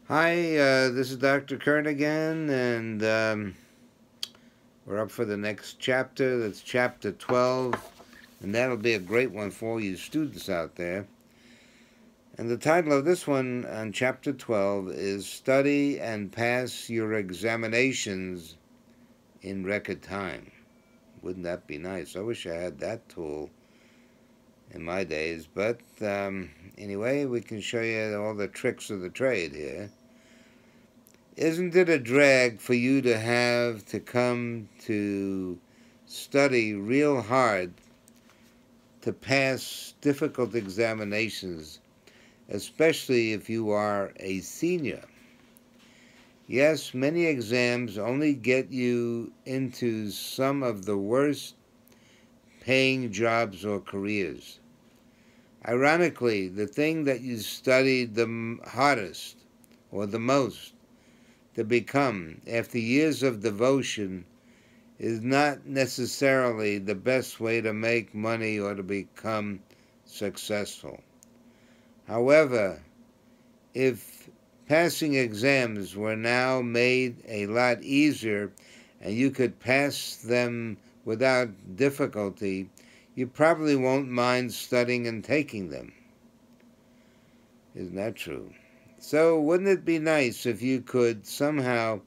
Hi, this is Dr. Kern again, and we're up for the next chapter. That's chapter 12, and that'll be a great one for all you students out there. And the title of this one on chapter 12 is Study and Pass Your Examinations in Record Time. Wouldn't that be nice? I wish I had that tool in my days, but anyway, we can show you all the tricks of the trade here. Isn't it a drag for you to have to come to study real hard to pass difficult examinations, especially if you are a senior? Yes, many exams only get you into some of the worst paying jobs or careers. Ironically, the thing that you studied the hardest or the most to become after years of devotion is not necessarily the best way to make money or to become successful. However, if passing exams were now made a lot easier and you could pass them without difficulty, you probably won't mind studying and taking them. Isn't that true? So wouldn't it be nice if you could somehow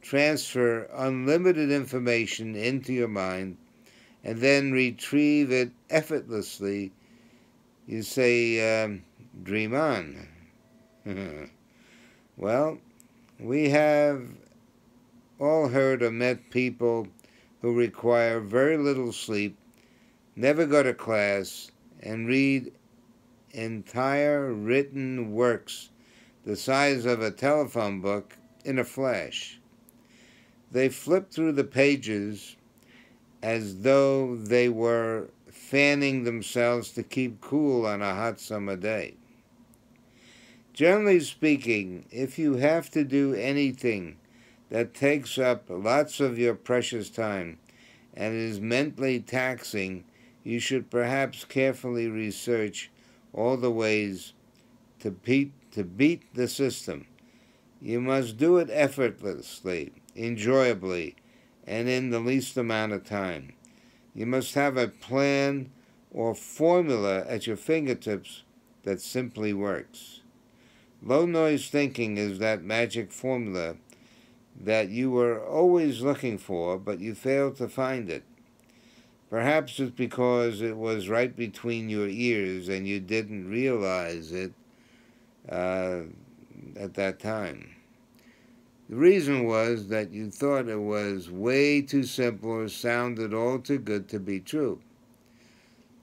transfer unlimited information into your mind and then retrieve it effortlessly? You say, dream on. Well, we have all heard or met people who require very little sleep, never go to class, and read entire written works the size of a telephone book in a flash. They flip through the pages as though they were fanning themselves to keep cool on a hot summer day. Generally speaking, if you have to do anything that takes up lots of your precious time and is mentally taxing, you should perhaps carefully research all the ways to beat the system. You must do it effortlessly, enjoyably, and in the least amount of time. You must have a plan or formula at your fingertips that simply works. Low noise thinking is that magic formula that you were always looking for, but you failed to find it. Perhaps it's because it was right between your ears and you didn't realize it at that time. The reason was that you thought it was way too simple or sounded all too good to be true.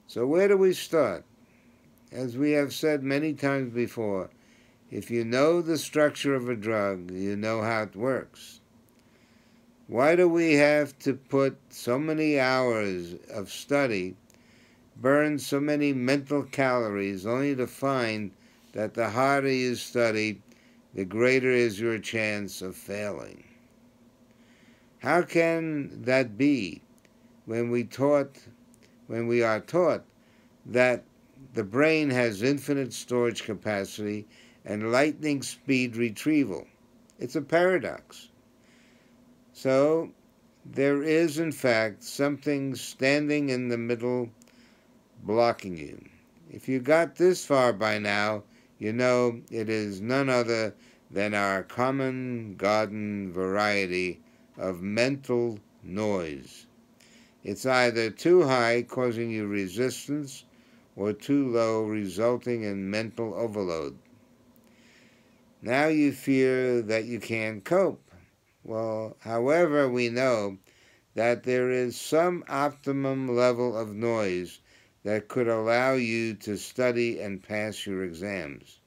So where do we start? As we have said many times before, if you know the structure of a drug, you know how it works. Why do we have to put so many hours of study, burn so many mental calories, only to find that the harder you study, the greater is your chance of failing? How can that be when we are taught that the brain has infinite storage capacity and lightning speed retrieval? It's a paradox. So there is, in fact, something standing in the middle blocking you. If you got this far by now, you know it is none other than our common garden variety of mental noise. It's either too high, causing you resistance, or too low, resulting in mental overload. Now you fear that you can't cope. Well, however, we know that there is some optimum level of noise that could allow you to study and pass your exams.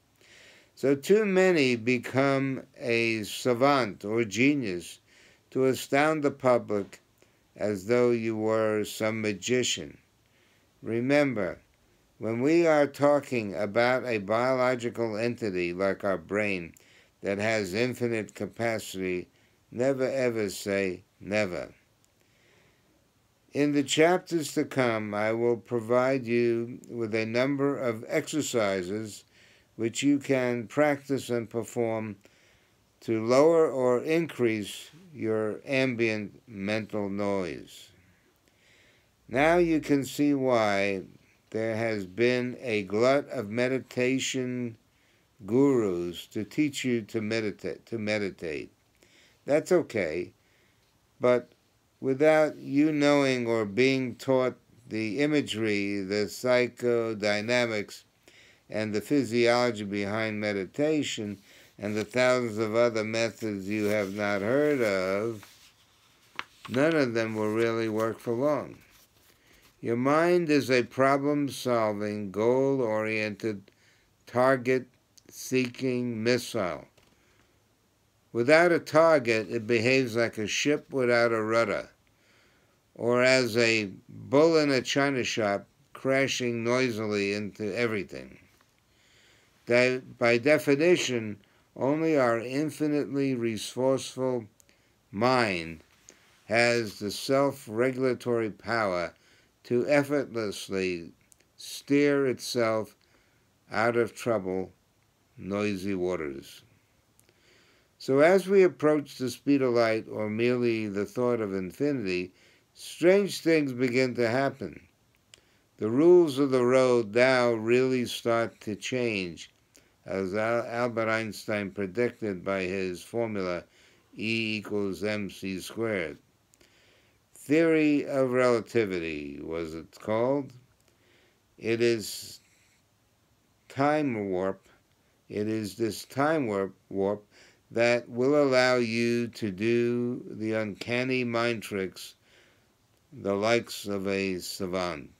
So too many become a savant or genius to astound the public as though you were some magician. Remember, when we are talking about a biological entity like our brain that has infinite capacity, never ever say never. In the chapters to come, I will provide you with a number of exercises which you can practice and perform to lower or increase your ambient mental noise. Now you can see why there has been a glut of meditation gurus to teach you to meditate. That's okay, but without you knowing or being taught the imagery, the psychodynamics, and the physiology behind meditation, and the thousands of other methods you have not heard of, none of them will really work for long. Your mind is a problem-solving, goal-oriented, target-seeking missile. Without a target, it behaves like a ship without a rudder, or as a bull in a china shop crashing noisily into everything. By definition, only our infinitely resourceful mind has the self-regulatory power to effortlessly steer itself out of troubled, noisy waters. So as we approach the speed of light, or merely the thought of infinity, strange things begin to happen. The rules of the road now really start to change, as Albert Einstein predicted by his formula E=mc squared. Theory of relativity was it called. It is time warp. It is this time warp that will allow you to do the uncanny mind tricks, the likes of a savant.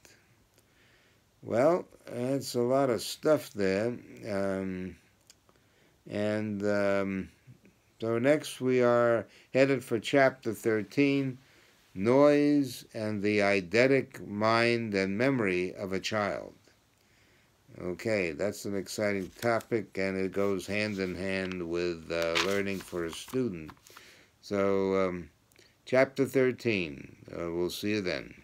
Well, that's a lot of stuff there. So next we are headed for Chapter 13, Noise and the Eidetic Mind and Memory of a Child. Okay, that's an exciting topic, and it goes hand in hand with learning for a student. So, Chapter 13, we'll see you then.